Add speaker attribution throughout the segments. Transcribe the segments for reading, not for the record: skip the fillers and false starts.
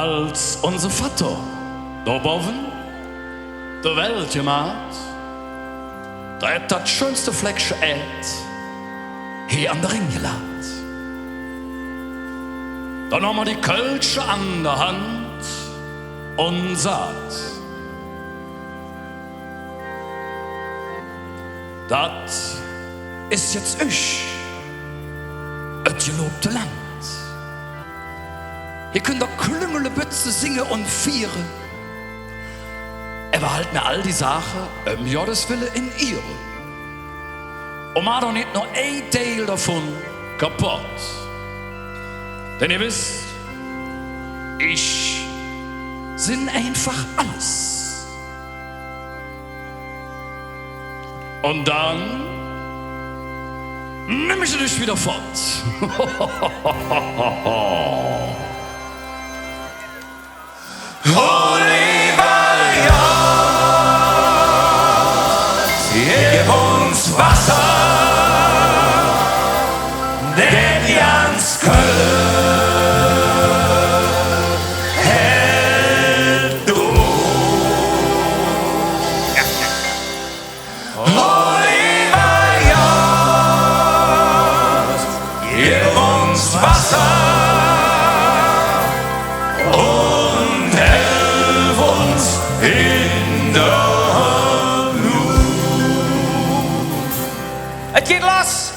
Speaker 1: als unser Vater da oben der Welt gemacht, da hat das schönste Fleckchen hier an der Ring geladen. Dann haben wir die Kölsche an der Hand und sagt, das ist jetzt das gelobte Land. Ihr könnt doch klüngele Bütze singen und vieren. Er behalt mir all die Sachen, Gottes Wille in ihre. Und mach doch nicht nur ein Teil davon kaputt. Denn ihr wisst, ich bin einfach alles. Und dann nimm ich dich wieder fort.
Speaker 2: Oh, lieber Gott, gib uns Wasser, denn ganz Köln hält durch. Oh, lieber Gott, gib uns Wasser.
Speaker 3: Es geht los!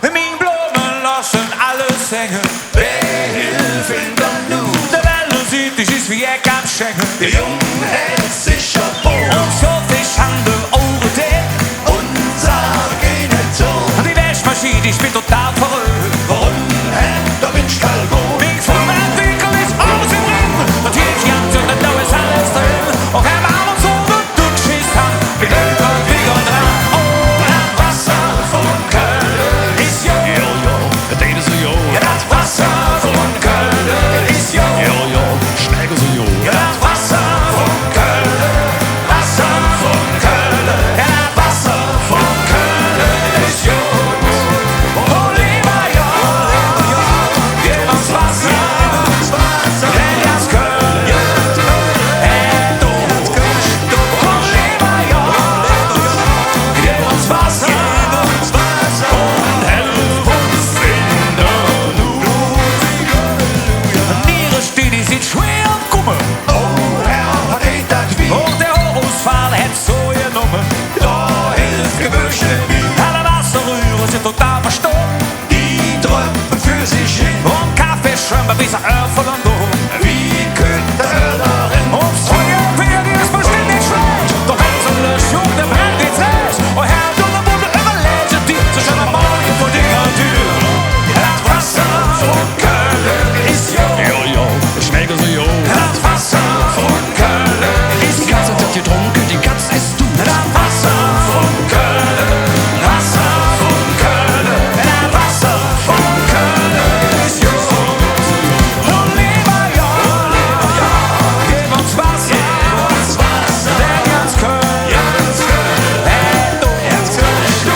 Speaker 3: Mein Blumen lassen alles hängen.
Speaker 2: Wer hilft in der Not?
Speaker 3: Der Welle sieht, ich ist wie Eck am Schenken.
Speaker 2: Der Junge hält sich auf Boden
Speaker 3: Und so viel Schande, Ohren dick.
Speaker 2: und sag ihnen so.
Speaker 3: Und die Wäschmaschine, ich bin total verrückt.
Speaker 2: Warum hält der Mensch Kalkon?
Speaker 3: Wegen vom Entwickel ist alles im Ring. Und hier ist Jagd und da ist alles drin. Und kein Mann und so, und du geschissen kann. Wir gehen und wir gehen dran. Total verstorben.
Speaker 2: Die Tröpfe für sich hin.
Speaker 3: Und Kaffee schwimmen bis er Örfel und Dom.
Speaker 2: Wie könnte er darin?
Speaker 3: Und Feuer für die ist bestimmt nicht schlecht. Doch wenn so Löschung, der brennt jetzt nicht. Und Herr und der Bude überlegt die so schön am Morgen vor der Tür. Das Wasser von Köln ist jo.
Speaker 1: Jo, ich schmecke so jo.
Speaker 3: Das Wasser von Köln ist
Speaker 1: Die Katze hat getrunken, die Katze ist du.
Speaker 3: Das Wasser von Köln. Wasser von Köln. Das Wasser von Köln ist jo. Oh, lieber Gott, gib uns Wasser. Denn ganz Köln hält uns. Oh,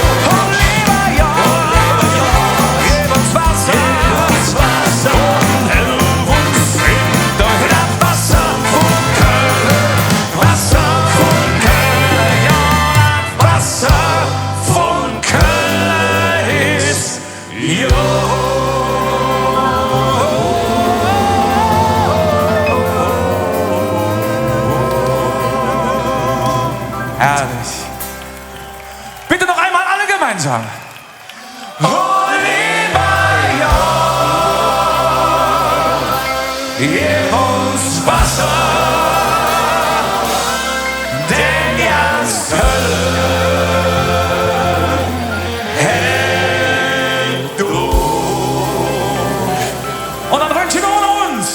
Speaker 3: lieber Gott, gib uns Wasser. Und helf uns in das Wasser von Köln. Wasser von Köln, ja, das Wasser von Köln ist jo. Herrlich. Bitte noch einmal alle gemeinsam. Oh, lieber Gott, gib uns Wasser, denn ganz Köln hält durch. Und dann wünschen wir uns.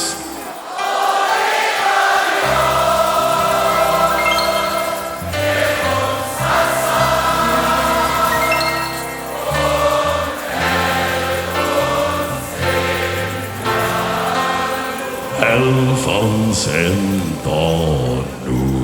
Speaker 1: Helf uns in der Not.